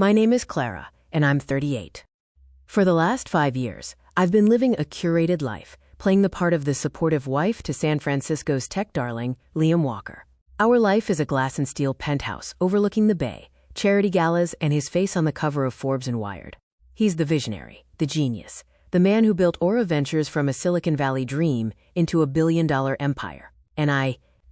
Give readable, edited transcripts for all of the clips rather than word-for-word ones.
My name is Clara, and I'm 38. For the last 5 years, I've been living a curated life, playing the part of the supportive wife to San Francisco's tech darling, Liam Walker. Our life is a glass and steel penthouse overlooking the bay, charity galas, and his face on the cover of Forbes and Wired. He's the visionary, the genius, the man who built Aura Ventures from a Silicon Valley dream into a billion-dollar empire. And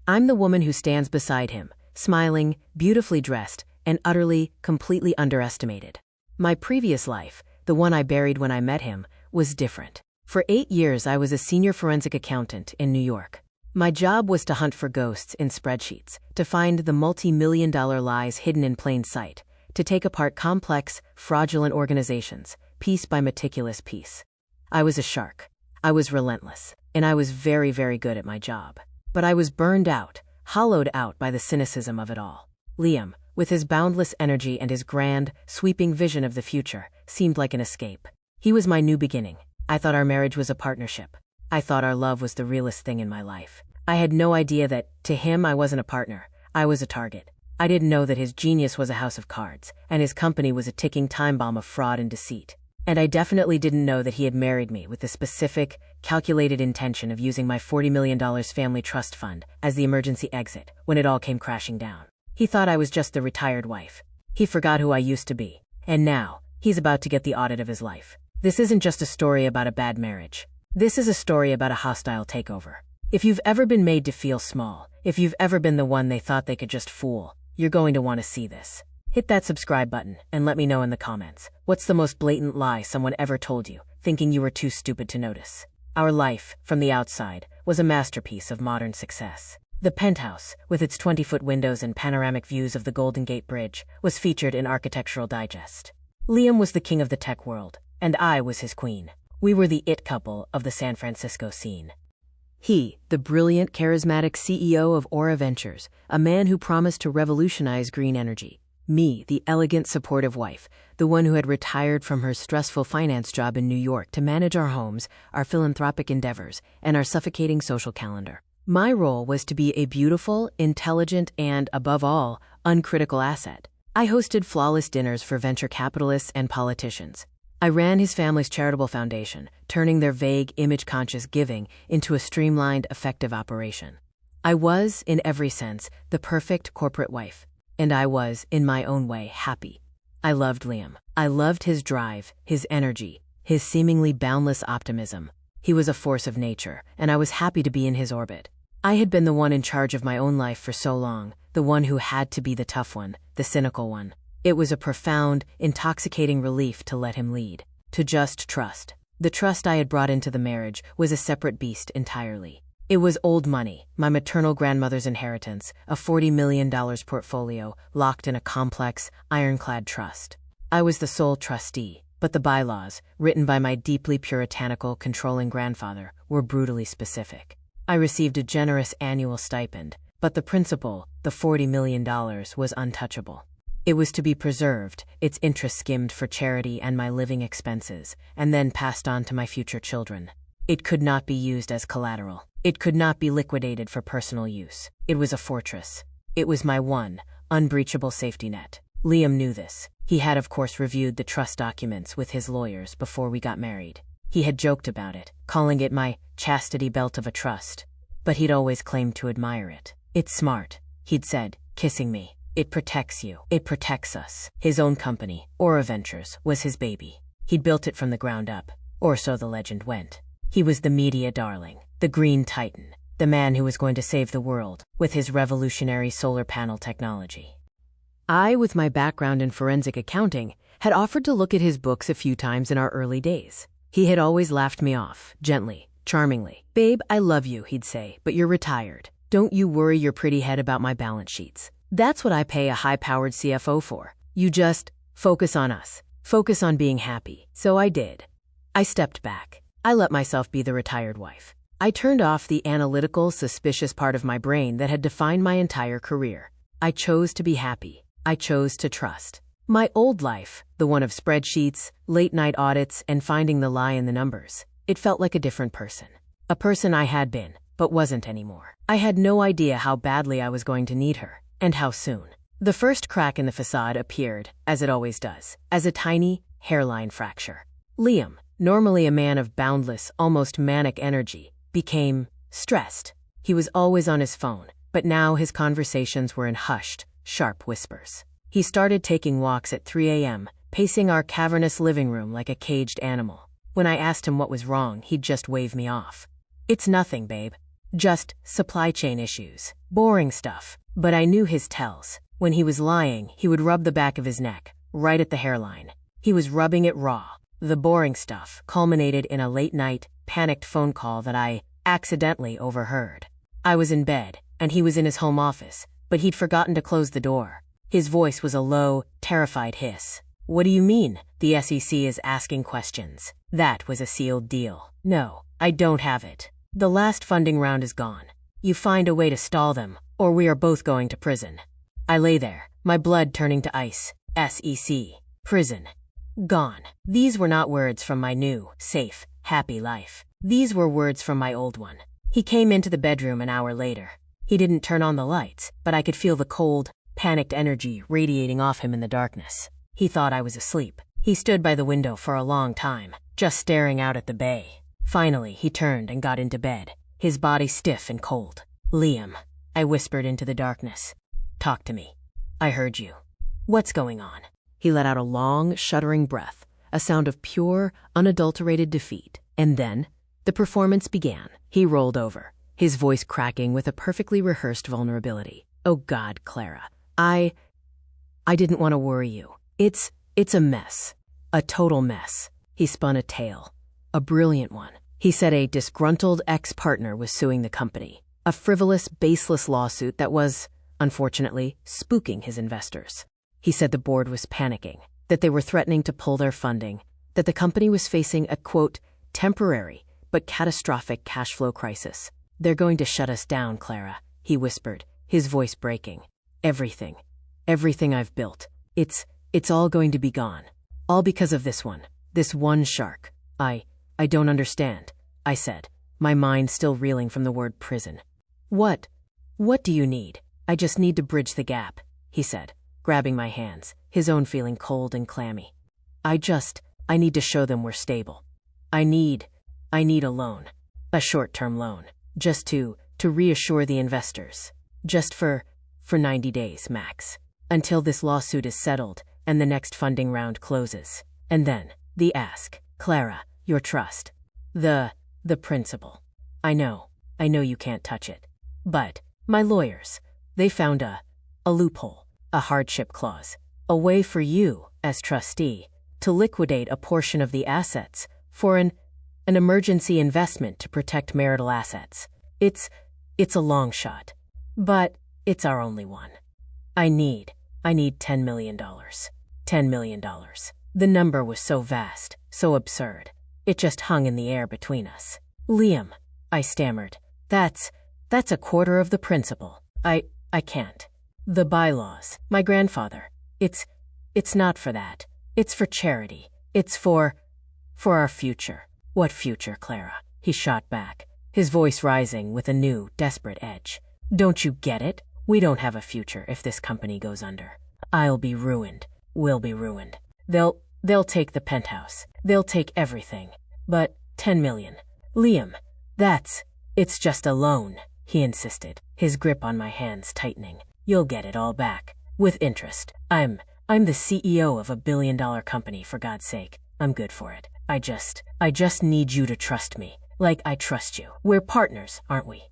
I'm the woman who stands beside him, smiling, beautifully dressed, and utterly, completely underestimated. My previous life, the one I buried when I met him, was different. For 8 years, I was a senior forensic accountant in New York. My job was to hunt for ghosts in spreadsheets, to find the multi-million-dollar lies hidden in plain sight, to take apart complex, fraudulent organizations, piece by meticulous piece. I was a shark. I was relentless, and I was very, very good at my job. But I was burned out, hollowed out by the cynicism of it all. Liam, with his boundless energy and his grand, sweeping vision of the future, seemed like an escape. He was my new beginning. I thought our marriage was a partnership. I thought our love was the realest thing in my life. I had no idea that, to him, I wasn't a partner. I was a target. I didn't know that his genius was a house of cards, and his company was a ticking time bomb of fraud and deceit. And I definitely didn't know that he had married me with the specific, calculated intention of using my $40 million family trust fund as the emergency exit when it all came crashing down. He thought I was just the retired wife. He forgot who I used to be. And now, he's about to get the audit of his life. This isn't just a story about a bad marriage. This is a story about a hostile takeover. If you've ever been made to feel small, if you've ever been the one they thought they could just fool, you're going to want to see this. Hit that subscribe button and let me know in the comments. What's the most blatant lie someone ever told you, thinking you were too stupid to notice? Our life, from the outside, was a masterpiece of modern success. The penthouse, with its 20-foot windows and panoramic views of the Golden Gate Bridge, was featured in Architectural Digest. Liam was the king of the tech world, and I was his queen. We were the it couple of the San Francisco scene. He, the brilliant, charismatic CEO of Aura Ventures, a man who promised to revolutionize green energy. Me, the elegant, supportive wife, the one who had retired from her stressful finance job in New York to manage our homes, our philanthropic endeavors, and our suffocating social calendar. My role was to be a beautiful, intelligent, and, above all, uncritical asset. I hosted flawless dinners for venture capitalists and politicians. I ran his family's charitable foundation, turning their vague, image-conscious giving into a streamlined, effective operation. I was, in every sense, the perfect corporate wife. And I was, in my own way, happy. I loved Liam. I loved his drive, his energy, his seemingly boundless optimism. He was a force of nature, and I was happy to be in his orbit. I had been the one in charge of my own life for so long, the one who had to be the tough one, the cynical one. It was a profound, intoxicating relief to let him lead, to just trust. The trust I had brought into the marriage was a separate beast entirely. It was old money, my maternal grandmother's inheritance, a $40 million portfolio locked in a complex, ironclad trust. I was the sole trustee, but the bylaws, written by my deeply puritanical, controlling grandfather, were brutally specific. I received a generous annual stipend, but the principal, the $40 million, was untouchable. It was to be preserved, its interest skimmed for charity and my living expenses, and then passed on to my future children. It could not be used as collateral. It could not be liquidated for personal use. It was a fortress. It was my one, unbreachable safety net. Liam knew this. He had, of course, reviewed the trust documents with his lawyers before we got married. He had joked about it, calling it my chastity belt of a trust. But he'd always claimed to admire it. It's smart, he'd said, kissing me. It protects you. It protects us. His own company, Aura Ventures, was his baby. He'd built it from the ground up, or so the legend went. He was the media darling, the green titan, the man who was going to save the world with his revolutionary solar panel technology. I, with my background in forensic accounting, had offered to look at his books a few times in our early days. He had always laughed me off, gently, charmingly. "Babe, I love you," he'd say, "but you're retired. Don't you worry your pretty head about my balance sheets. That's what I pay a high-powered CFO for. You just focus on us. Focus on being happy." So I did. I stepped back. I let myself be the retired wife. I turned off the analytical, suspicious part of my brain that had defined my entire career. I chose to be happy. I chose to trust. My old life, the one of spreadsheets, late-night audits, and finding the lie in the numbers, it felt like a different person. A person I had been, but wasn't anymore. I had no idea how badly I was going to need her, and how soon. The first crack in the facade appeared, as it always does, as a tiny hairline fracture. Liam, normally a man of boundless, almost manic energy, became stressed. He was always on his phone, but now his conversations were in hushed, sharp whispers. He started taking walks at 3 a.m., pacing our cavernous living room like a caged animal. When I asked him what was wrong, he'd just wave me off. "It's nothing, babe. Just supply chain issues. Boring stuff." But I knew his tells. When he was lying, he would rub the back of his neck, right at the hairline. He was rubbing it raw. The boring stuff culminated in a late-night, panicked phone call that I accidentally overheard. I was in bed, and he was in his home office, but he'd forgotten to close the door. His voice was a low, terrified hiss. "What do you mean, the SEC is asking questions? That was a sealed deal. No, I don't have it. The last funding round is gone. You find a way to stall them, or we are both going to prison." I lay there, my blood turning to ice. SEC. Prison. Gone. These were not words from my new, safe, happy life. These were words from my old one. He came into the bedroom an hour later. He didn't turn on the lights, but I could feel the cold, panicked energy radiating off him in the darkness. He thought I was asleep. He stood by the window for a long time, just staring out at the bay. Finally, he turned and got into bed, his body stiff and cold. "Liam," I whispered into the darkness. "Talk to me. I heard you. What's going on?" He let out a long, shuddering breath, a sound of pure, unadulterated defeat. And then, the performance began. He rolled over, his voice cracking with a perfectly rehearsed vulnerability. "Oh God, Clara. I didn't want to worry you. It's a mess. A total mess." He spun a tale. A brilliant one. He said a disgruntled ex-partner was suing the company. A frivolous, baseless lawsuit that was, unfortunately, spooking his investors. He said the board was panicking, that they were threatening to pull their funding, that the company was facing a, quote, temporary but catastrophic cash flow crisis. "They're going to shut us down, Clara," he whispered, his voice breaking. Everything I've built. It's all going to be gone. All because of this one shark. I don't understand," I said, my mind still reeling from the word prison. What do you need?" "I just need to bridge the gap," he said, grabbing my hands, his own feeling cold and clammy. I need to show them we're stable. I need a loan. A short-term loan. Just to reassure the investors. Just for 90 days, max. Until this lawsuit is settled and the next funding round closes. And then, the ask. Clara, your trust. The principal. I know you can't touch it. But, my lawyers, they found a loophole, a hardship clause, a way for you, as trustee, to liquidate a portion of the assets for an emergency investment to protect marital assets. It's a long shot, but it's our only one. I need $10 million. $10 million. The number was so vast, so absurd. It just hung in the air between us. "Liam," I stammered, that's a quarter of the principal. I can't. The bylaws, my grandfather. It's not for that. It's for charity. It's for our future." "What future, Clara?" he shot back, his voice rising with a new, desperate edge. "Don't you get it? We don't have a future if this company goes under. I'll be ruined. We'll be ruined. They'll take the penthouse. They'll take everything. But 10 million. Liam, it's just a loan," he insisted, his grip on my hands tightening. "You'll get it all back. With interest. I'm the CEO of a billion-dollar company, for God's sake. I'm good for it. I just need you to trust me, like I trust you. We're partners, aren't we?"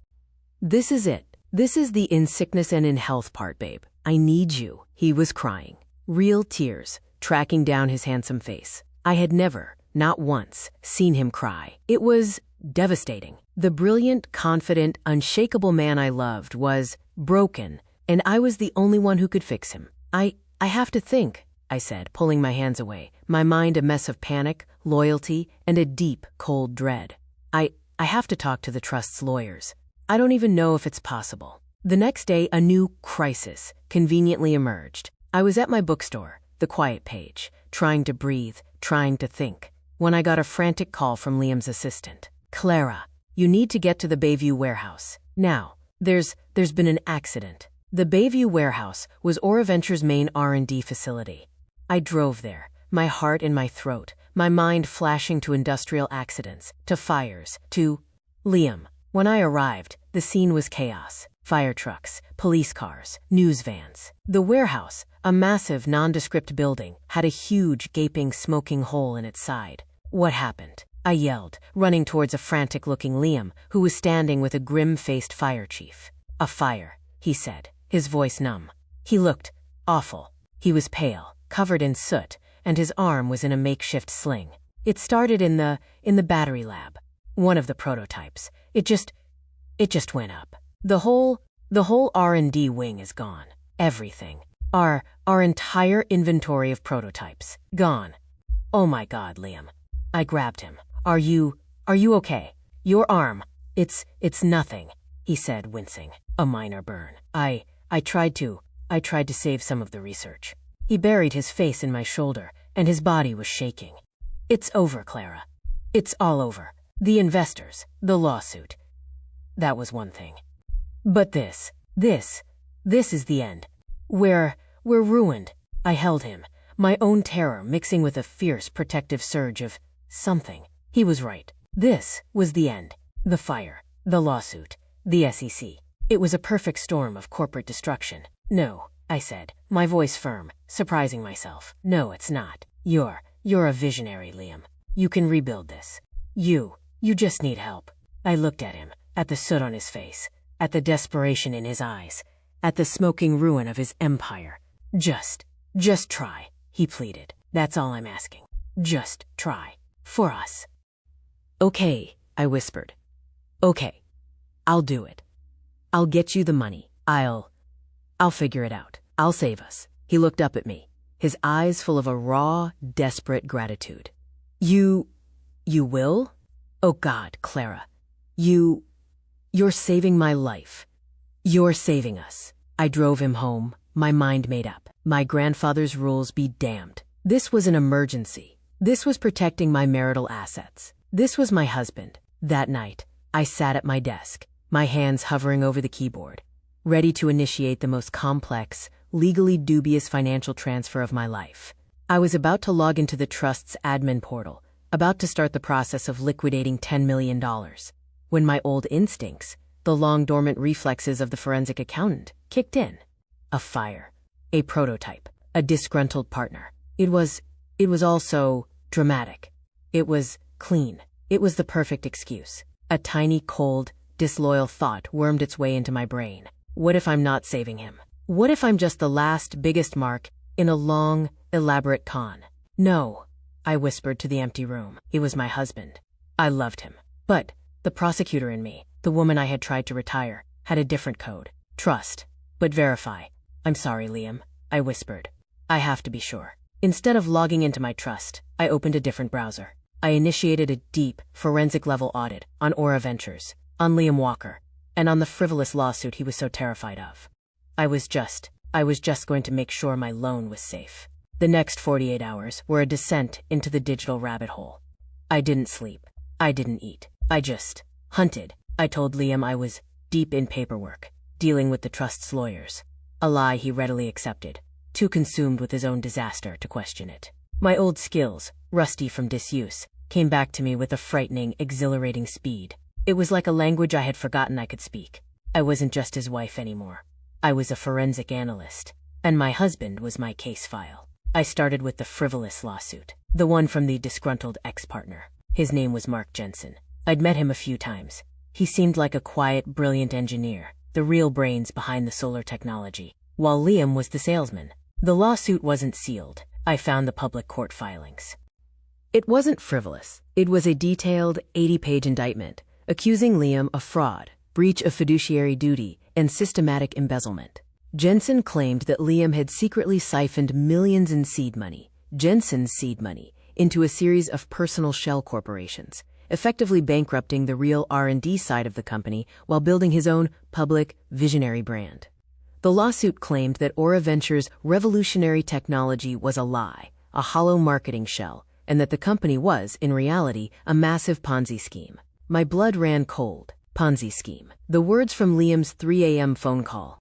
This is it. This is the in sickness and in health part, babe. I need you. He was crying. Real tears, tracking down his handsome face. I had never, not once, seen him cry. It was devastating. The brilliant, confident, unshakable man I loved was broken, and I was the only one who could fix him. I have to think," I said, pulling my hands away, my mind a mess of panic, loyalty, and a deep, cold dread. I have to talk to the trust's lawyers. I don't even know if it's possible." The next day, a new crisis conveniently emerged. I was at my bookstore, the quiet page, trying to breathe, trying to think, when I got a frantic call from Liam's assistant. "Clara, you need to get to the Bayview warehouse. Now, there's been an accident." The Bayview warehouse was Aura Ventures' main R&D facility. I drove there, my heart in my throat, my mind flashing to industrial accidents, to fires, to Liam. When I arrived, the scene was chaos. Fire trucks, police cars, news vans. The warehouse, a massive, nondescript building, had a huge, gaping, smoking hole in its side. What happened? I yelled, running towards a frantic-looking Liam, who was standing with a grim-faced fire chief. "A fire," he said, his voice numb. He looked awful. He was pale, covered in soot, and his arm was in a makeshift sling. "It started in the battery lab. One of the prototypes. It just went up. The whole R&D wing is gone. Everything. Our entire inventory of prototypes. Gone." "Oh my God, Liam." I grabbed him. Are you okay? Your arm. It's nothing," he said, wincing. "A minor burn. I tried to save some of the research." He buried his face in my shoulder, and his body was shaking. "It's over, Clara. It's all over. The investors, the lawsuit. That was one thing. But this is the end. We're ruined." I held him, my own terror mixing with a fierce protective surge of something. He was right. This was the end. The fire, the lawsuit, the SEC. It was a perfect storm of corporate destruction. "No," I said, my voice firm, surprising myself. "No, it's not. You're a visionary, Liam. You can rebuild this. You just need help." I looked at him, at the soot on his face, at the desperation in his eyes, at the smoking ruin of his empire. Just try," he pleaded. "That's all I'm asking. Just try. For us." "Okay," I whispered. "Okay. I'll do it. I'll get you the money. I'll figure it out. I'll save us." He looked up at me, his eyes full of a raw, desperate gratitude. You will? Oh God, Clara. You're saving my life. You're saving us." I drove him home, my mind made up. My grandfather's rules be damned. This was an emergency. This was protecting my marital assets. This was my husband. That night, I sat at my desk, my hands hovering over the keyboard, ready to initiate the most complex, legally dubious financial transfer of my life. I was about to log into the trust's admin portal, about to start the process of liquidating $10 million, when my old instincts, the long-dormant reflexes of the forensic accountant, kicked in. A fire, a prototype, a disgruntled partner. It was all so dramatic. It was clean. It was the perfect excuse. A tiny, cold, disloyal thought wormed its way into my brain. What if I'm not saving him? What if I'm just the last, biggest mark in a long, elaborate con? "No," I whispered to the empty room. He was my husband. I loved him. But the prosecutor in me, the woman I had tried to retire, had a different code. "Trust, but verify." "I'm sorry, Liam," I whispered. "I have to be sure." Instead of logging into my trust, I opened a different browser. I initiated a deep, forensic-level audit on Aura Ventures, on Liam Walker, and on the frivolous lawsuit he was so terrified of. I was just going to make sure my loan was safe. The next 48 hours were a descent into the digital rabbit hole. I didn't sleep. I didn't eat. I just hunted. I told Liam I was deep in paperwork, dealing with the trust's lawyers. A lie he readily accepted, too consumed with his own disaster to question it. My old skills, rusty from disuse, came back to me with a frightening, exhilarating speed. It was like a language I had forgotten I could speak. I wasn't just his wife anymore. I was a forensic analyst, and my husband was my case file. I started with the frivolous lawsuit, the one from the disgruntled ex-partner. His name was Mark Jensen. I'd met him a few times. He seemed like a quiet, brilliant engineer, the real brains behind the solar technology, while Liam was the salesman. The lawsuit wasn't sealed. I found the public court filings. It wasn't frivolous. It was a detailed 80-page indictment, accusing Liam of fraud, breach of fiduciary duty, and systematic embezzlement. Jensen claimed that Liam had secretly siphoned millions in seed money, Jensen's seed money, into a series of personal shell corporations, effectively bankrupting the real R&D side of the company while building his own public, visionary brand. The lawsuit claimed that Aura Ventures' revolutionary technology was a lie, a hollow marketing shell, and that the company was, in reality, a massive Ponzi scheme. My blood ran cold. Ponzi scheme. The words from Liam's 3 a.m. phone call.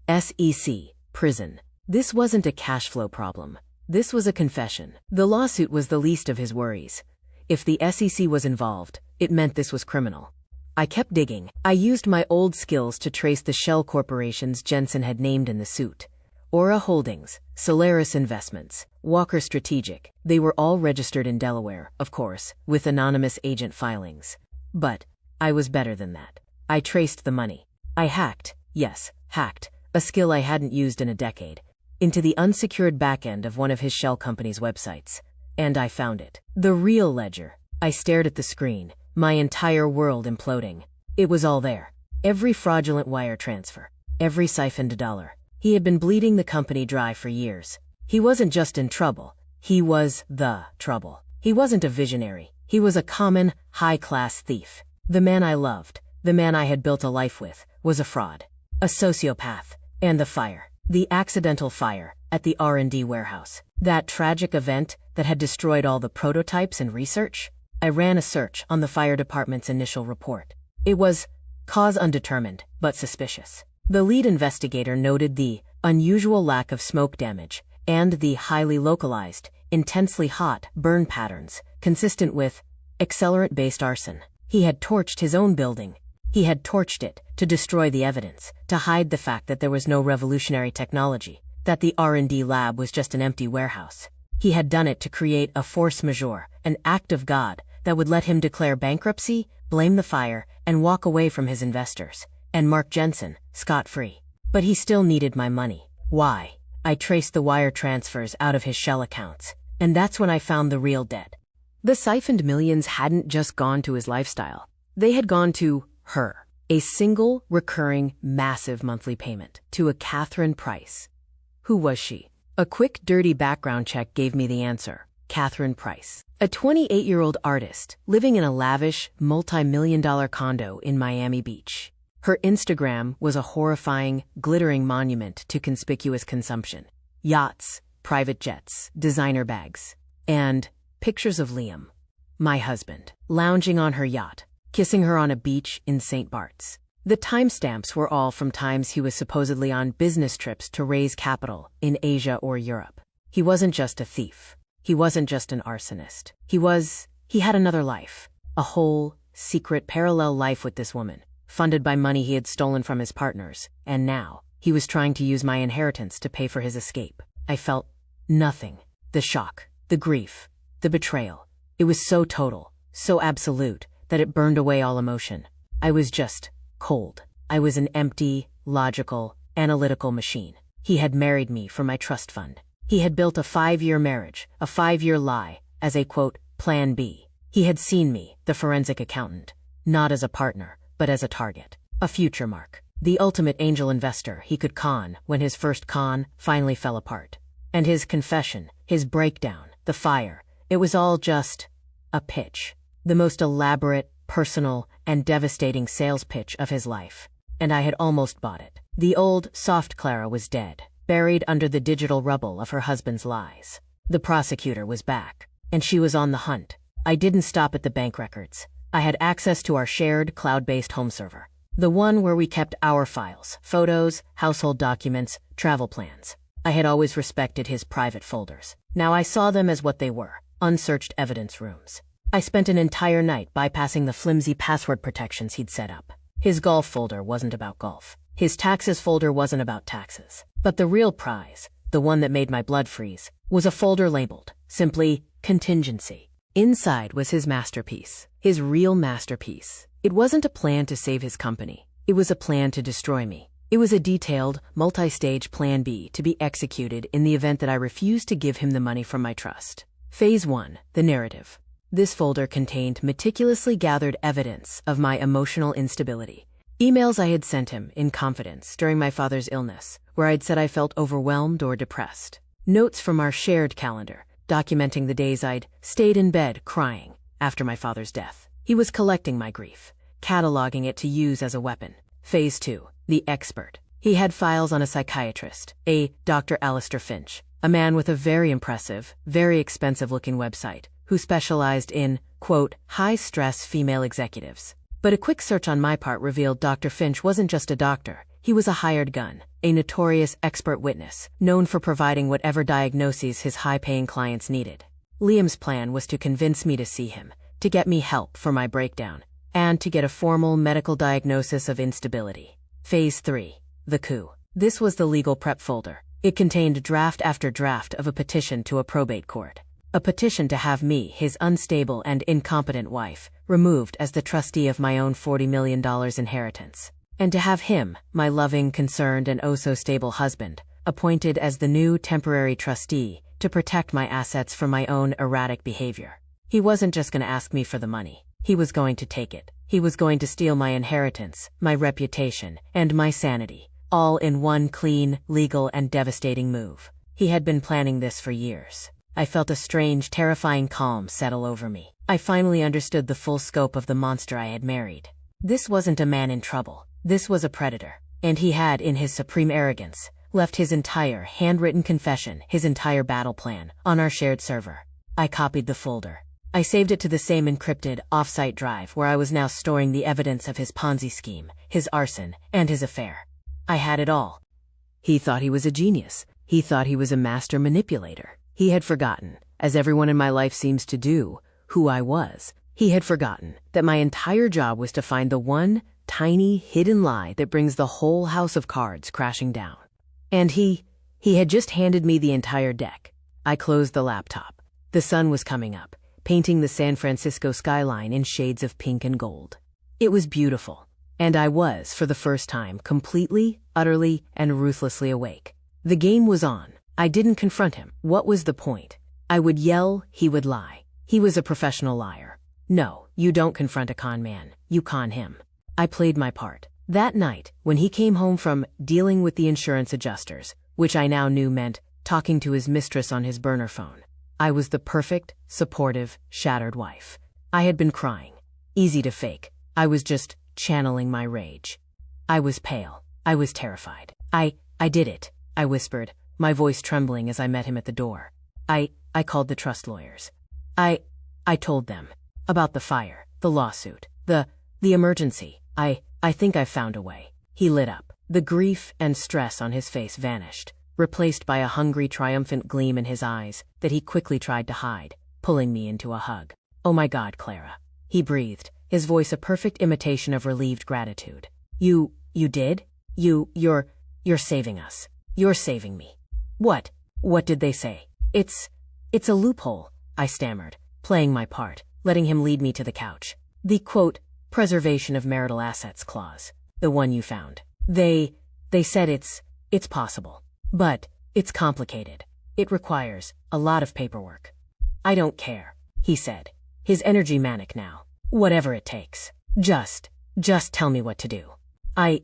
SEC, prison. This wasn't a cash flow problem. This was a confession. The lawsuit was the least of his worries. If the SEC was involved, it meant this was criminal. I kept digging. I used my old skills to trace the shell corporations Jensen had named in the suit. Aura Holdings, Solaris Investments, Walker Strategic. They were all registered in Delaware, of course, with anonymous agent filings. But I was better than that. I traced the money. I hacked, yes, hacked, a skill I hadn't used in a decade, into the unsecured backend of one of his shell company's websites. And I found it. The real ledger. I stared at the screen, my entire world imploding. It was all there. Every fraudulent wire transfer. Every siphoned dollar. He had been bleeding the company dry for years. He wasn't just in trouble. He was the trouble. He wasn't a visionary. He was a common, high-class thief. The man I loved, the man I had built a life with, was a fraud. A sociopath. And the fire. The accidental fire at the R&D warehouse. That tragic event that had destroyed all the prototypes and research. I ran a search on the fire department's initial report. It was cause undetermined, but suspicious. The lead investigator noted the unusual lack of smoke damage and the highly localized, intensely hot burn patterns consistent with accelerant-based arson. He had torched his own building. He had torched it to destroy the evidence, to hide the fact that there was no revolutionary technology, that the R&D lab was just an empty warehouse. He had done it to create a force majeure, an act of God that would let him declare bankruptcy, blame the fire, and walk away from his investors, and Mark Jensen, scot-free. But he still needed my money. Why? I traced the wire transfers out of his shell accounts, and that's when I found the real debt. The siphoned millions hadn't just gone to his lifestyle. They had gone to her. A single, recurring, massive monthly payment to a Catherine Price. Who was she? A quick, dirty background check gave me the answer. Catherine Price. A 28-year-old artist living in a lavish, multi-million-dollar condo in Miami Beach. Her Instagram was a horrifying, glittering monument to conspicuous consumption. Yachts, private jets, designer bags, and pictures of Liam, my husband, lounging on her yacht, kissing her on a beach in St. Bart's. The timestamps were all from times he was supposedly on business trips to raise capital in Asia or Europe. He wasn't just a thief. He wasn't just an arsonist. He had another life. A whole, secret, parallel life with this woman, funded by money he had stolen from his partners, and now he was trying to use my inheritance to pay for his escape. I felt nothing. The shock, the grief, the betrayal. It was so total, so absolute, that it burned away all emotion. I was just cold. I was an empty, logical, analytical machine. He had married me for my trust fund. He had built a 5-year marriage, a 5-year lie, as a, quote, plan B. He had seen me, the forensic accountant, not as a partner, but as a target, a future mark, the ultimate angel investor he could con when his first con finally fell apart. And his confession, his breakdown, the fire, it was all just a pitch. The most elaborate, personal, and devastating sales pitch of his life. And I had almost bought it. The old, soft Clara was dead, buried under the digital rubble of her husband's lies. The prosecutor was back, and she was on the hunt. I didn't stop at the bank records. I had access to our shared, cloud-based home server. The one where we kept our files, photos, household documents, travel plans. I had always respected his private folders. Now I saw them as what they were, unsearched evidence rooms. I spent an entire night bypassing the flimsy password protections he'd set up. His golf folder wasn't about golf. His taxes folder wasn't about taxes. But the real prize, the one that made my blood freeze, was a folder labeled, simply, contingency. Inside was his masterpiece, his real masterpiece. It wasn't a plan to save his company. It was a plan to destroy me. It was a detailed, multi-stage plan B to be executed in the event that I refused to give him the money from my trust. Phase 1, the narrative. This folder contained meticulously gathered evidence of my emotional instability. Emails I had sent him in confidence during my father's illness, where I'd said I felt overwhelmed or depressed. Notes from our shared calendar, documenting the days I'd stayed in bed crying after my father's death. He was collecting my grief, cataloging it to use as a weapon. Phase 2, the expert. He had files on a psychiatrist, a Dr. Alistair Finch, a man with a very impressive, very expensive-looking website, who specialized in, quote, high-stress female executives. But a quick search on my part revealed Dr. Finch wasn't just a doctor. He was a hired gun, a notorious expert witness, known for providing whatever diagnoses his high-paying clients needed. Liam's plan was to convince me to see him, to get me help for my breakdown, and to get a formal medical diagnosis of instability. Phase 3. The coup. This was the legal prep folder. It contained draft after draft of a petition to a probate court. A petition to have me, his unstable and incompetent wife, removed as the trustee of my own $40 million inheritance. And to have him, my loving, concerned, and oh-so-stable husband, appointed as the new temporary trustee to protect my assets from my own erratic behavior. He wasn't just going to ask me for the money. He was going to take it. He was going to steal my inheritance, my reputation, and my sanity, all in one clean, legal, and devastating move. He had been planning this for years. I felt a strange, terrifying calm settle over me. I finally understood the full scope of the monster I had married. This wasn't a man in trouble. This was a predator, and he had, in his supreme arrogance, left his entire handwritten confession, his entire battle plan, on our shared server. I copied the folder. I saved it to the same encrypted, off-site drive where I was now storing the evidence of his Ponzi scheme, his arson, and his affair. I had it all. He thought he was a genius. He thought he was a master manipulator. He had forgotten, as everyone in my life seems to do, who I was. He had forgotten that my entire job was to find the one tiny, hidden lie that brings the whole house of cards crashing down. And he had just handed me the entire deck. I closed the laptop. The sun was coming up, painting the San Francisco skyline in shades of pink and gold. It was beautiful, and I was, for the first time, completely, utterly, and ruthlessly awake. The game was on. I didn't confront him. What was the point? I would yell, he would lie. He was a professional liar. No, you don't confront a con man. You con him. I played my part. That night, when he came home from dealing with the insurance adjusters, which I now knew meant talking to his mistress on his burner phone, I was the perfect, supportive, shattered wife. I had been crying. Easy to fake. I was just channeling my rage. I was pale. I was terrified. I did it, I whispered, my voice trembling as I met him at the door. I called the trust lawyers. I told them about the fire, the lawsuit, the emergency. I think I've found a way. He lit up. The grief and stress on his face vanished, replaced by a hungry, triumphant gleam in his eyes that he quickly tried to hide, pulling me into a hug. Oh my God, Clara. He breathed, his voice a perfect imitation of relieved gratitude. You did? You're saving us. You're saving me. What did they say? It's a loophole, I stammered, playing my part, letting him lead me to the couch. The, quote, preservation of marital assets clause, the one you found. They said it's possible. But it's complicated. It requires a lot of paperwork. I don't care, he said, his energy manic now. Whatever it takes. Just tell me what to do. I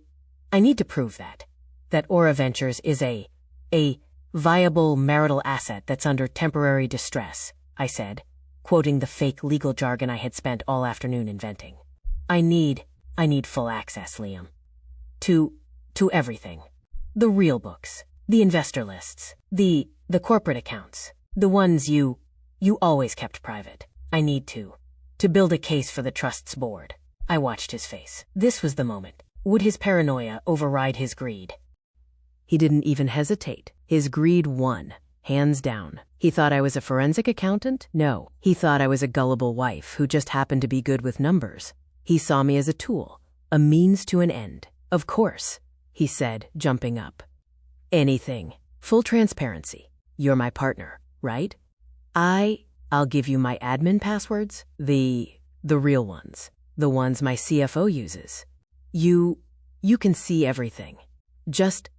need to prove that Aura Ventures is a viable marital asset that's under temporary distress, I said, quoting the fake legal jargon I had spent all afternoon inventing. I need full access, Liam. To everything. The real books, the investor lists, the corporate accounts, the ones you always kept private. I need to build a case for the trust's board. I watched his face. This was the moment. Would his paranoia override his greed? He didn't even hesitate. His greed won, hands down. He thought I was a forensic accountant? No, he thought I was a gullible wife who just happened to be good with numbers. He saw me as a tool, a means to an end. Of course, he said, jumping up. Anything. Full transparency. You're my partner, right? I'll give you my admin passwords, the real ones, the ones my CFO uses. You can see everything. Just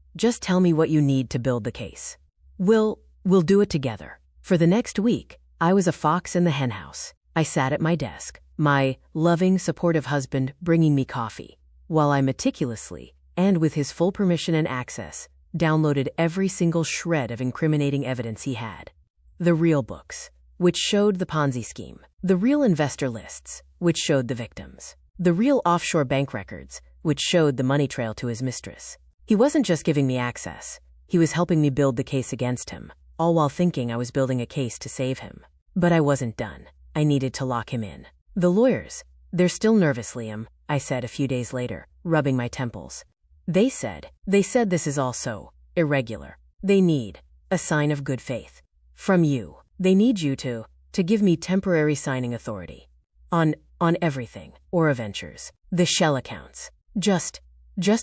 tell me what you need to build the case. We'll do it together. For the next week, I was a fox in the henhouse. I sat at my desk, my loving, supportive husband bringing me coffee, while I meticulously, and with his full permission and access, downloaded every single shred of incriminating evidence he had. The real books, which showed the Ponzi scheme. The real investor lists, which showed the victims. The real offshore bank records, which showed the money trail to his mistress. He wasn't just giving me access. He was helping me build the case against him, all while thinking I was building a case to save him. But I wasn't done. I needed to lock him in. The lawyers, they're still nervous, Liam, I said a few days later, rubbing my temples. They said this is all so irregular. They need a sign of good faith. From you. They need you to give me temporary signing authority. On everything. Aura Ventures. The shell accounts. Just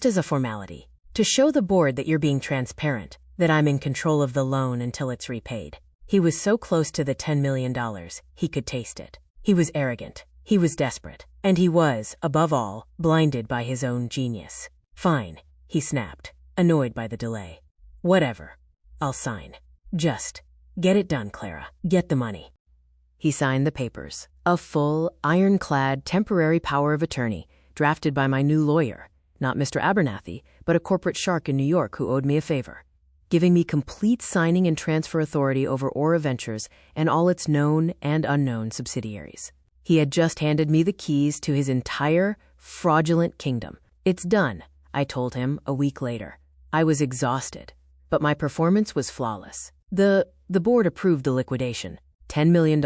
as a formality. To show the board that you're being transparent, that I'm in control of the loan until it's repaid. He was so close to the $10 million, he could taste it. He was arrogant. He was desperate. And he was, above all, blinded by his own genius. Fine, he snapped, annoyed by the delay. Whatever. I'll sign. Just get it done, Clara. Get the money. He signed the papers. A full, ironclad, temporary power of attorney, drafted by my new lawyer, not Mr. Abernathy, but a corporate shark in New York who owed me a favor, giving me complete signing and transfer authority over Aura Ventures and all its known and unknown subsidiaries. He had just handed me the keys to his entire fraudulent kingdom. It's done, I told him a week later. I was exhausted, but my performance was flawless. The board approved the liquidation, $10 million.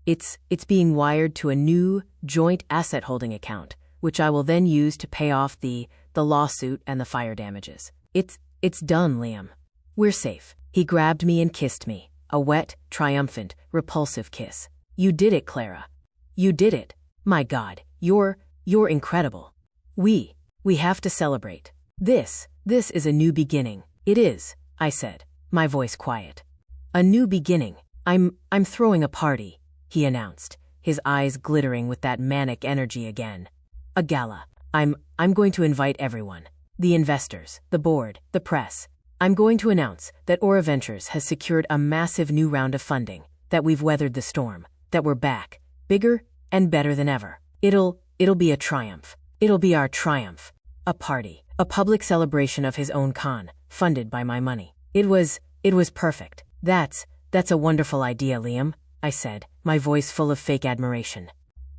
It's being wired to a new joint asset holding account, which I will then use to pay off the lawsuit and the fire damages. It's done, Liam. We're safe. He grabbed me and kissed me, a wet, triumphant, repulsive kiss. You did it, Clara. You did it. My God, you're incredible. We have to celebrate. This is a new beginning. It is, I said, my voice quiet. A new beginning. I'm throwing a party, he announced, his eyes glittering with that manic energy again. A gala. I'm going to invite everyone. The investors, the board, the press. I'm going to announce that Aura Ventures has secured a massive new round of funding, that we've weathered the storm, that we're back, bigger and better than ever. It'll be a triumph. It'll be our triumph. A party. A public celebration of his own con, funded by my money. It was perfect. That's a wonderful idea, Liam, I said, my voice full of fake admiration.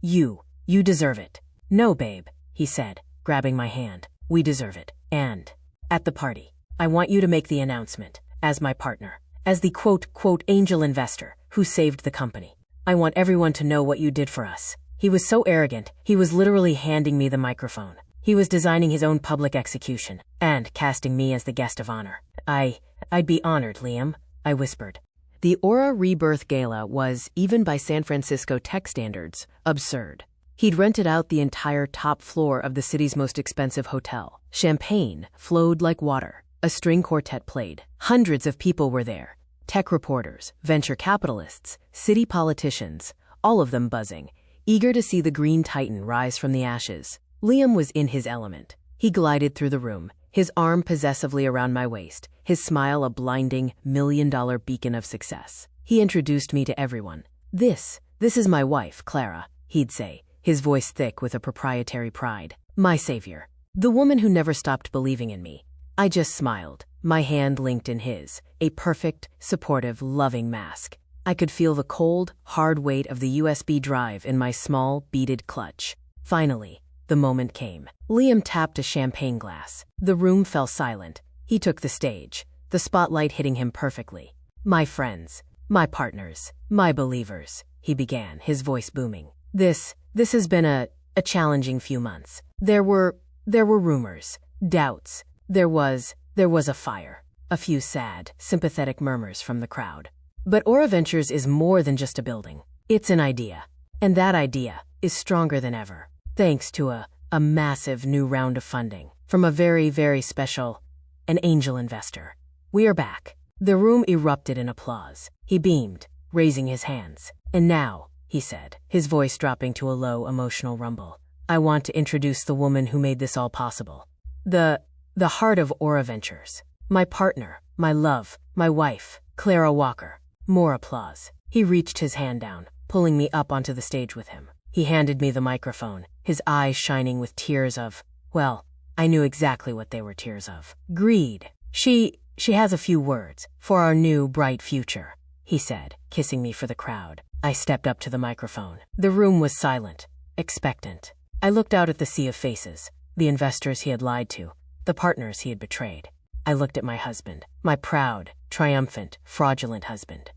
You deserve it. No, babe, he said, grabbing my hand. We deserve it. And at the party, I want you to make the announcement, as my partner, as the quote angel investor who saved the company. I want everyone to know what you did for us. He was so arrogant, he was literally handing me the microphone. He was designing his own public execution and casting me as the guest of honor. I'd be honored, Liam, I whispered. The Aura Rebirth Gala was, even by San Francisco tech standards, absurd. He'd rented out the entire top floor of the city's most expensive hotel. Champagne flowed like water. A string quartet played. Hundreds of people were there. Tech reporters, venture capitalists, city politicians, all of them buzzing, eager to see the Green Titan rise from the ashes. Liam was in his element. He glided through the room, his arm possessively around my waist, his smile a blinding, million-dollar beacon of success. He introduced me to everyone. This is my wife, Clara, he'd say, his voice thick with a proprietary pride. My savior. The woman who never stopped believing in me. I just smiled, my hand linked in his, a perfect, supportive, loving mask. I could feel the cold, hard weight of the USB drive in my small, beaded clutch. Finally, the moment came. Liam tapped a champagne glass. The room fell silent. He took the stage, the spotlight hitting him perfectly. My friends, my partners, my believers, he began, his voice booming. This has been a challenging few months. There were rumors, doubts. There was a fire. A few sad, sympathetic murmurs from the crowd. But Aura Ventures is more than just a building. It's an idea. And that idea is stronger than ever, thanks to a massive new round of funding from a very, very special, an angel investor. We are back. The room erupted in applause. He beamed, raising his hands. And now, he said, his voice dropping to a low, emotional rumble, I want to introduce the woman who made this all possible. The heart of Aura Ventures. My partner, my love, my wife, Clara Walker. More applause. He reached his hand down, pulling me up onto the stage with him. He handed me the microphone, his eyes shining with tears of, well, I knew exactly what they were tears of. Greed. She has a few words for our new, bright future, he said, kissing me for the crowd. I stepped up to the microphone. The room was silent, expectant. I looked out at the sea of faces, the investors he had lied to, the partners he had betrayed. I looked at my husband, my proud, triumphant, fraudulent husband.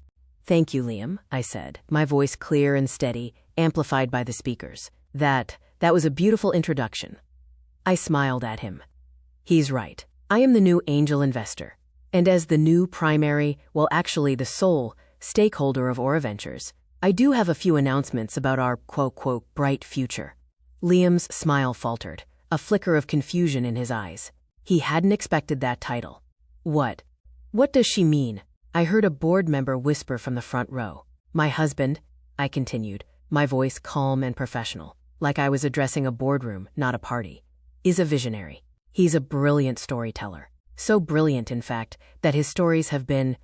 Thank you, Liam, I said, my voice clear and steady, amplified by the speakers. That was a beautiful introduction. I smiled at him. He's right. I am the new angel investor. And as the new primary, well actually the sole, stakeholder of Aura Ventures, I do have a few announcements about our quote-quote bright future. Liam's smile faltered, a flicker of confusion in his eyes. He hadn't expected that title. What? What does she mean? I heard a board member whisper from the front row. My husband, I continued, my voice calm and professional, like I was addressing a boardroom, not a party, is a visionary. He's a brilliant storyteller. So brilliant, in fact, that his stories have been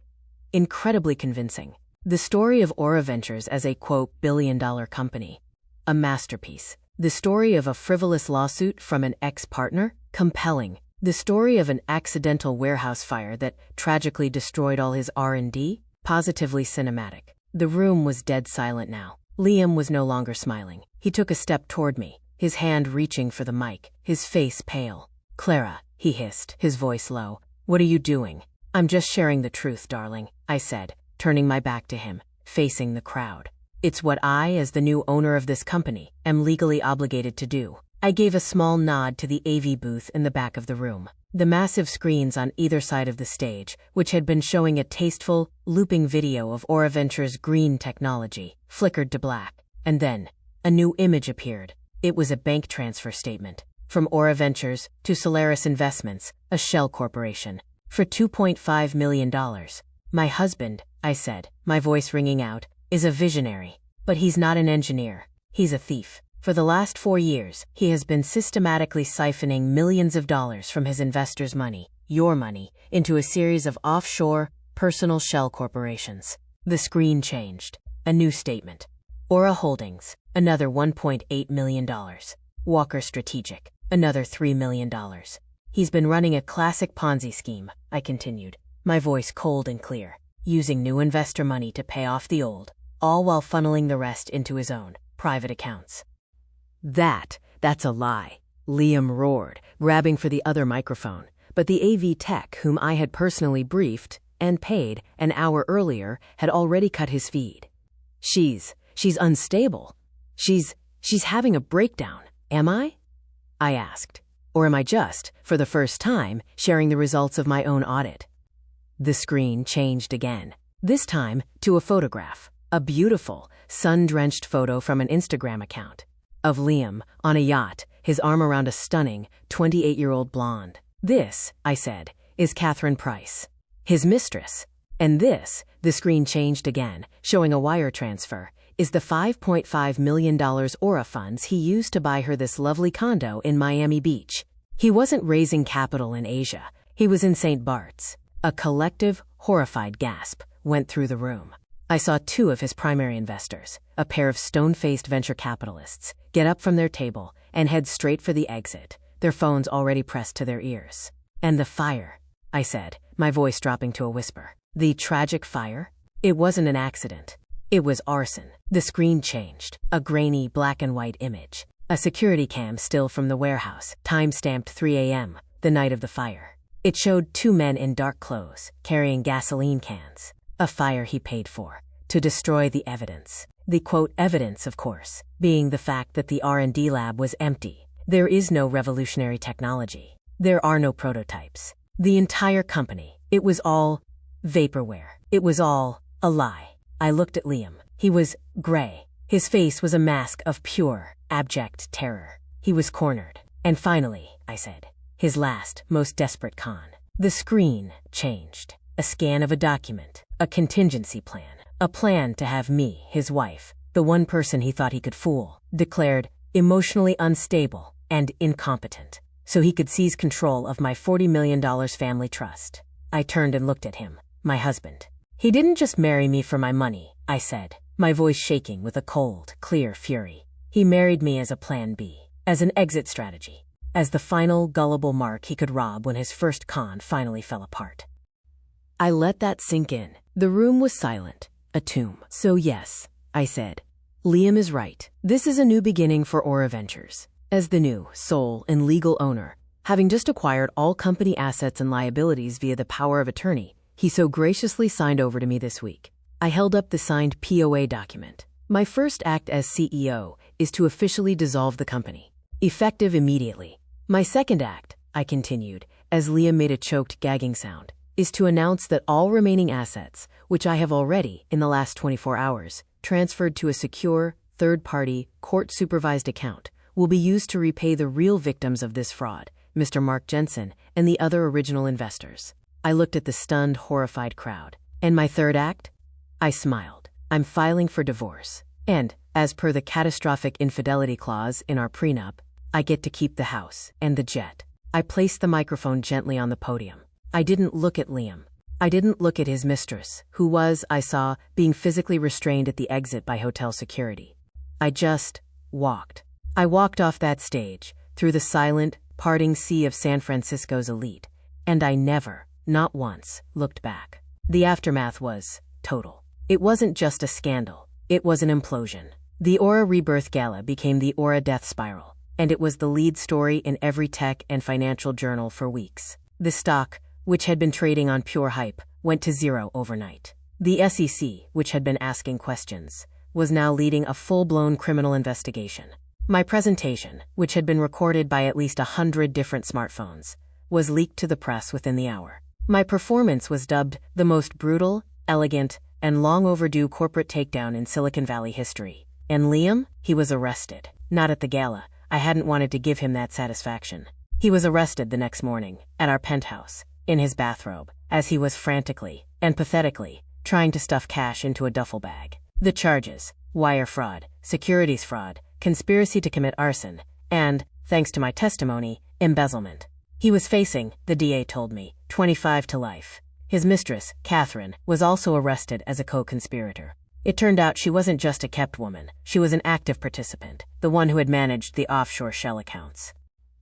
incredibly convincing. The story of Aura Ventures as a, quote, billion-dollar company. A masterpiece. The story of a frivolous lawsuit from an ex-partner? Compelling. The story of an accidental warehouse fire that tragically destroyed all his R&D? Positively cinematic. The room was dead silent now. Liam was no longer smiling. He took a step toward me, his hand reaching for the mic, his face pale. Clara, he hissed, his voice low. What are you doing? I'm just sharing the truth, darling, I said, turning my back to him, facing the crowd. It's what I, as the new owner of this company, am legally obligated to do. I gave a small nod to the AV booth in the back of the room. The massive screens on either side of the stage, which had been showing a tasteful, looping video of Aura Ventures' green technology, flickered to black. And then, a new image appeared. It was a bank transfer statement. From Aura Ventures to Solaris Investments, a shell corporation, for $2.5 million. My husband, I said, my voice ringing out, is a visionary. But he's not an engineer. He's a thief. For the last 4 years, he has been systematically siphoning millions of dollars from his investors' money, your money, into a series of offshore, personal shell corporations. The screen changed. A new statement. Aura Holdings, another $1.8 million. Walker Strategic, another $3 million. He's been running a classic Ponzi scheme, I continued, my voice cold and clear, using new investor money to pay off the old, all while funneling the rest into his own private accounts. That's a lie, Liam roared, grabbing for the other microphone, but the AV tech whom I had personally briefed and paid an hour earlier had already cut his feed. She's unstable. She's having a breakdown, am I? I asked. Or am I just, for the first time, sharing the results of my own audit? The screen changed again, this time to a photograph, a beautiful, sun-drenched photo from an Instagram account, of Liam on a yacht, his arm around a stunning, 28-year-old blonde. This, I said, is Catherine Price, his mistress. And this, the screen changed again, showing a wire transfer, is the $5.5 million Aura funds he used to buy her this lovely condo in Miami Beach. He wasn't raising capital in Asia. He was in St. Bart's. A collective, horrified gasp went through the room. I saw 2 of his primary investors, a pair of stone-faced venture capitalists, get up from their table and head straight for the exit, their phones already pressed to their ears. And the fire, I said, my voice dropping to a whisper. The tragic fire? It wasn't an accident. It was arson. The screen changed, a grainy black and white image. A security cam still from the warehouse, time-stamped 3 a.m., the night of the fire. It showed 2 men in dark clothes, carrying gasoline cans. A fire he paid for, to destroy the evidence. The, quote, evidence, of course, being the fact that the R&D lab was empty. There is no revolutionary technology. There are no prototypes. The entire company, it was all vaporware. It was all a lie. I looked at Liam. He was gray. His face was a mask of pure, abject terror. He was cornered. And finally, I said, his last, most desperate con. The screen changed. A scan of a document, a contingency plan, a plan to have me, his wife, the one person he thought he could fool, declared emotionally unstable and incompetent, so he could seize control of my $40 million family trust. I turned and looked at him, my husband. He didn't just marry me for my money, I said, my voice shaking with a cold, clear fury. He married me as a plan B, as an exit strategy, as the final gullible mark he could rob when his first con finally fell apart. I let that sink in. The room was silent, a tomb. So yes, I said, Liam is right. This is a new beginning for Aura Ventures. As the new, sole, and legal owner, having just acquired all company assets and liabilities via the power of attorney, he so graciously signed over to me this week. I held up the signed POA document. My first act as CEO is to officially dissolve the company, effective immediately. My second act, I continued, as Liam made a choked, gagging sound, is to announce that all remaining assets, which I have already, in the last 24 hours, transferred to a secure, third-party, court-supervised account, will be used to repay the real victims of this fraud, Mr. Mark Jensen and the other original investors. I looked at the stunned, horrified crowd. And my third act? I smiled. I'm filing for divorce. And, as per the catastrophic infidelity clause in our prenup, I get to keep the house and the jet. I placed the microphone gently on the podium. I didn't look at Liam. I didn't look at his mistress, who was, I saw, being physically restrained at the exit by hotel security. I just walked. I walked off that stage, through the silent, parting sea of San Francisco's elite, and I never, not once, looked back. The aftermath was total. It wasn't just a scandal. It was an implosion. The Aura Rebirth Gala became the Aura Death Spiral, and it was the lead story in every tech and financial journal for weeks. The stock, which had been trading on pure hype, went to zero overnight. The SEC, which had been asking questions, was now leading a full-blown criminal investigation. My presentation, which had been recorded by at least 100 different smartphones, was leaked to the press within the hour. My performance was dubbed the most brutal, elegant, and long overdue corporate takedown in Silicon Valley history. And Liam? He was arrested. Not at the gala. I hadn't wanted to give him that satisfaction. He was arrested the next morning, at our penthouse, in his bathrobe, as he was frantically and pathetically trying to stuff cash into a duffel bag. The charges: wire fraud, securities fraud, conspiracy to commit arson, and, thanks to my testimony, embezzlement. He was facing, the DA told me, 25 to life. His mistress, Catherine, was also arrested as a co-conspirator. It turned out she wasn't just a kept woman. She was an active participant, the one who had managed the offshore shell accounts.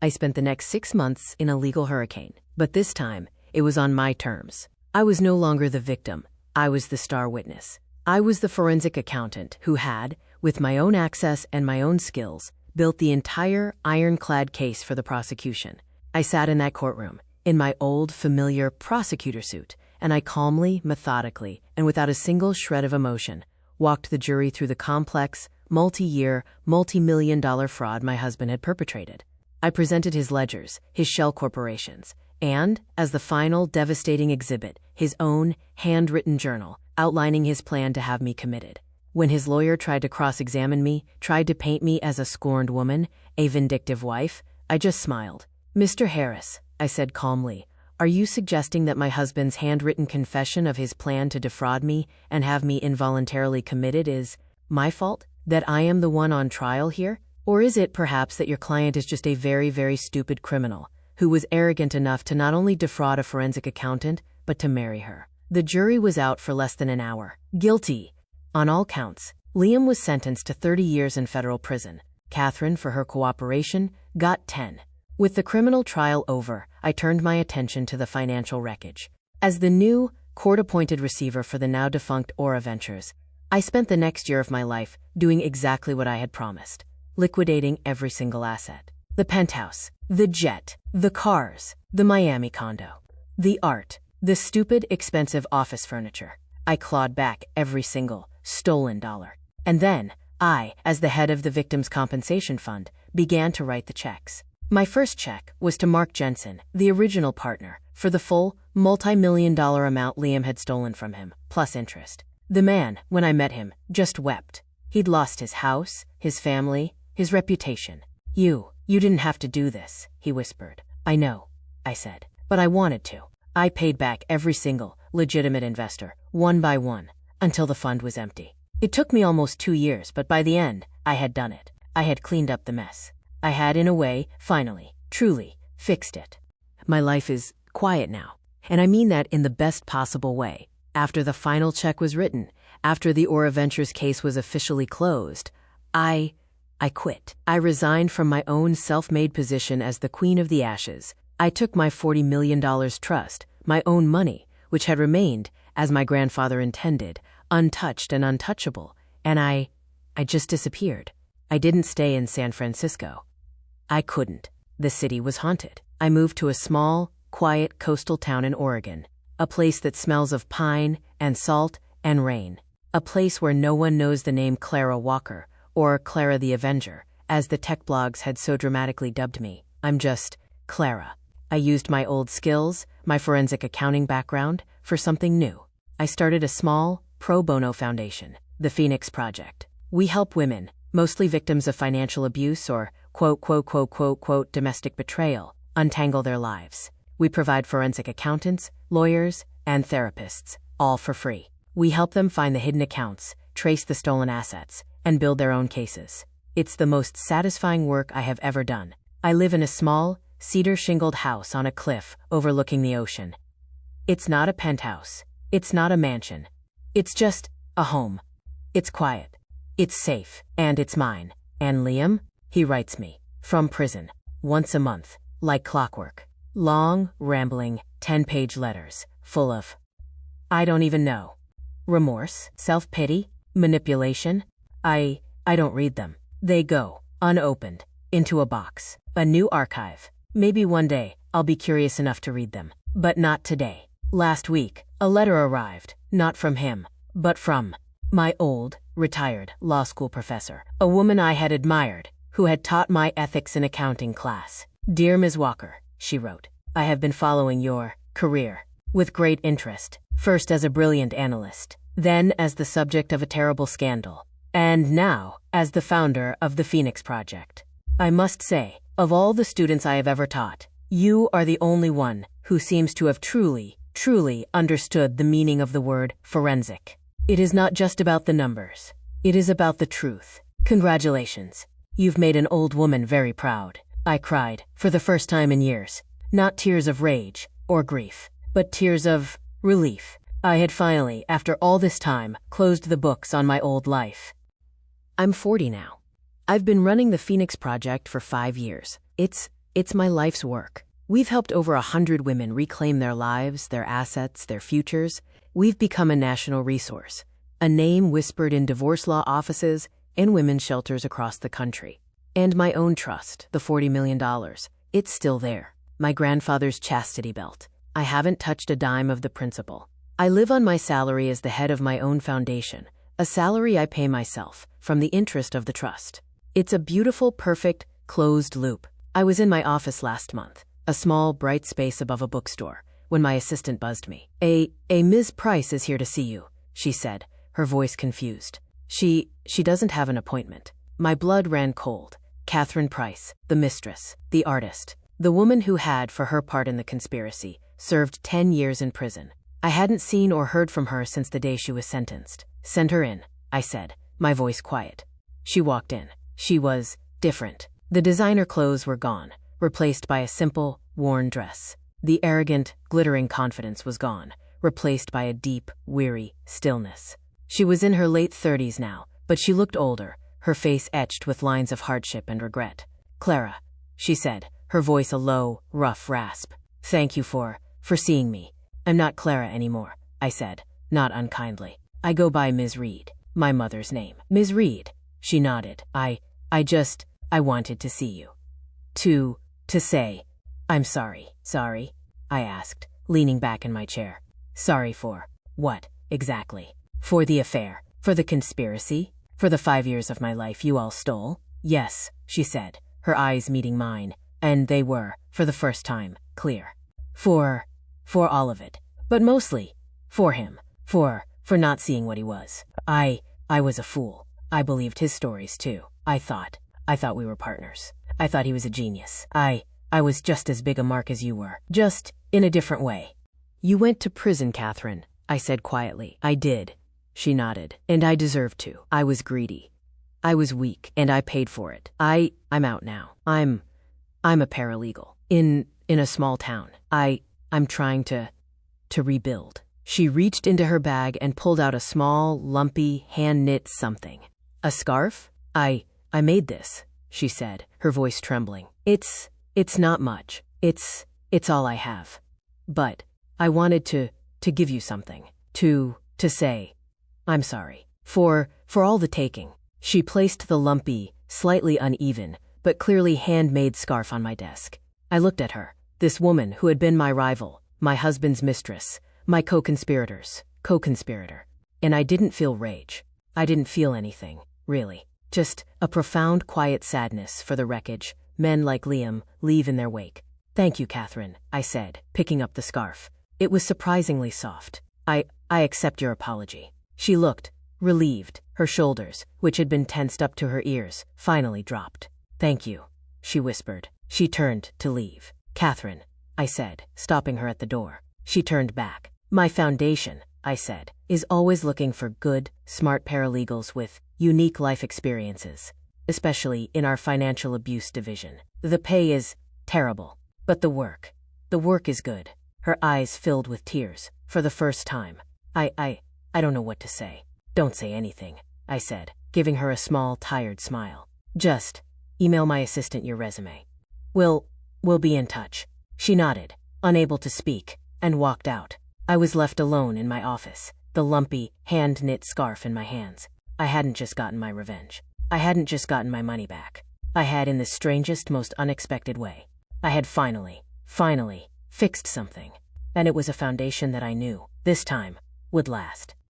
I spent the next 6 months in a legal hurricane, but this time, it was on my terms. I was no longer the victim. I was the star witness. I was the forensic accountant who had, with my own access and my own skills, built the entire ironclad case for the prosecution. I sat in that courtroom, in my old, familiar prosecutor suit, and I calmly, methodically, and without a single shred of emotion, walked the jury through the complex, multi-year, multi-million-dollar fraud my husband had perpetrated. I presented his ledgers, his shell corporations, and, as the final devastating exhibit, his own handwritten journal outlining his plan to have me committed. When his lawyer tried to cross-examine me, tried to paint me as a scorned woman, a vindictive wife, I just smiled. "Mr. Harris," I said calmly, "are you suggesting that my husband's handwritten confession of his plan to defraud me and have me involuntarily committed is my fault? That I am the one on trial here? Or is it perhaps that your client is just a very, very stupid criminal who was arrogant enough to not only defraud a forensic accountant, but to marry her?" The jury was out for less than an hour. Guilty. On all counts, Liam was sentenced to 30 years in federal prison. Catherine, for her cooperation, got 10. With the criminal trial over, I turned my attention to the financial wreckage. As the new, court-appointed receiver for the now-defunct Aura Ventures, I spent the next year of my life doing exactly what I had promised, liquidating every single asset. The penthouse, the jet, the cars, the Miami condo, the art, the stupid, expensive office furniture. I clawed back every single stolen dollar. And then, I, as the head of the Victims' Compensation Fund, began to write the checks. My first check was to Mark Jensen, the original partner, for the full, multi-million-dollar amount Liam had stolen from him, plus interest. The man, when I met him, just wept. He'd lost his house, his family, his reputation. You didn't have to do this," he whispered. "I know," I said, "but I wanted to." I paid back every single legitimate investor, one by one, until the fund was empty. It took me almost 2 years, but by the end, I had done it. I had cleaned up the mess. I had, in a way, finally, truly, fixed it. My life is quiet now, and I mean that in the best possible way. After the final check was written, after the Aura Ventures case was officially closed, I quit. I resigned from my own self-made position as the Queen of the Ashes. I took my $40 million trust, my own money, which had remained, as my grandfather intended, untouched and untouchable, and I just disappeared. I didn't stay in San Francisco. I couldn't. The city was haunted. I moved to a small, quiet coastal town in Oregon, a place that smells of pine and salt and rain, a place where no one knows the name Clara Walker or Clara the Avenger, as the tech blogs had so dramatically dubbed me. I'm just Clara. I used my old skills, my forensic accounting background, for something new. I started a small, pro bono foundation, the Phoenix Project. We help women, mostly victims of financial abuse or domestic betrayal, untangle their lives. We provide forensic accountants, lawyers, and therapists, all for free. We help them find the hidden accounts, trace the stolen assets, and build their own cases. It's the most satisfying work I have ever done. I live in a small, cedar-shingled house on a cliff overlooking the ocean. It's not a penthouse. It's not a mansion. It's just a home. It's quiet. It's safe. And it's mine. And Liam? He writes me. From prison. Once a month. Like clockwork. Long, rambling, 10-page letters. Full of, I don't even know. Remorse, self-pity, manipulation. I don't read them. They go, unopened, into a box. A new archive. Maybe one day, I'll be curious enough to read them. But not today. Last week, a letter arrived, not from him, but from my old, retired law school professor, a woman I had admired, who had taught my ethics in accounting class. Dear Ms. Walker, she wrote, I have been following your career with great interest, first as a brilliant analyst, then as the subject of a terrible scandal, and now as the founder of the Phoenix Project. I must say, of all the students I have ever taught, you are the only one who seems to have truly understood the meaning of the word forensic. It is not just about the numbers. It is about the truth. Congratulations. You've made an old woman very proud. I cried, for the first time in years. Not tears of rage or grief, but tears of relief. I had finally, after all this time, closed the books on my old life. I'm 40 now. I've been running the Phoenix Project for 5 years. It's my life's work. We've helped over 100 women reclaim their lives, their assets, their futures. We've become a national resource, a name whispered in divorce law offices and women's shelters across the country. And my own trust, the $40 million, it's still there. My grandfather's chastity belt. I haven't touched a dime of the principal. I live on my salary as the head of my own foundation, a salary I pay myself from the interest of the trust. It's a beautiful, perfect, closed loop. I was in my office last month, a small, bright space above a bookstore, when my assistant buzzed me. A Ms. Price is here to see you, she said, her voice confused. She doesn't have an appointment. My blood ran cold. Catherine Price, the mistress, the artist, the woman who had, for her part in the conspiracy, served 10 years in prison. I hadn't seen or heard from her since the day she was sentenced. Send her in, I said, my voice quiet. She walked in. She was different. The designer clothes were gone, replaced by a simple, worn dress. The arrogant, glittering confidence was gone, replaced by a deep, weary stillness. She was in her late 30s now, but she looked older, her face etched with lines of hardship and regret. Clara, she said, her voice a low, rough rasp. Thank you for seeing me. I'm not Clara anymore, I said, not unkindly. I go by Ms. Reed, my mother's name. Ms. Reed, she nodded. I wanted to see you. To say, I'm sorry. Sorry? I asked, leaning back in my chair. Sorry for what, exactly? For the affair? For the conspiracy? For the 5 years of my life you all stole? Yes, she said, her eyes meeting mine, and they were, for the first time, clear. For all of it. But mostly, for him. For not seeing what he was. I was a fool. I believed his stories too. I thought we were partners. I thought he was a genius. I was just as big a mark as you were. Just in a different way. You went to prison, Catherine, I said quietly. I did. She nodded. And I deserved to. I was greedy. I was weak, and I paid for it. I'm out now. I'm a paralegal. In a small town. I'm trying to rebuild. She reached into her bag and pulled out a small, lumpy, hand-knit something. A scarf? I made this, she said, her voice trembling. It's not much. It's all I have. But I wanted to give you something. To say, I'm sorry. For all the taking. She placed the lumpy, slightly uneven, but clearly handmade scarf on my desk. I looked at her, this woman who had been my rival, my husband's mistress, my co-conspirator, and I didn't feel rage. I didn't feel anything, really. Just a profound, quiet sadness for the wreckage men like Liam leave in their wake. Thank you, Catherine, I said, picking up the scarf. It was surprisingly soft. I accept your apology. She looked relieved. Her shoulders, which had been tensed up to her ears, finally dropped. Thank you, she whispered. She turned to leave. Catherine, I said, stopping her at the door. She turned back. My foundation, I said, is always looking for good, smart paralegals with unique life experiences, especially in our financial abuse division. The pay is terrible, but the work is good. Her eyes filled with tears, for the first time. I don't know what to say. Don't say anything, I said, giving her a small, tired smile. Just email my assistant your resume. We'll be in touch. She nodded, unable to speak, and walked out. I was left alone in my office, the lumpy, hand-knit scarf in my hands. I hadn't just gotten my revenge. I hadn't just gotten my money back. I had, in the strangest, most unexpected way. I had finally fixed something. And it was a foundation that I knew, this time, would last.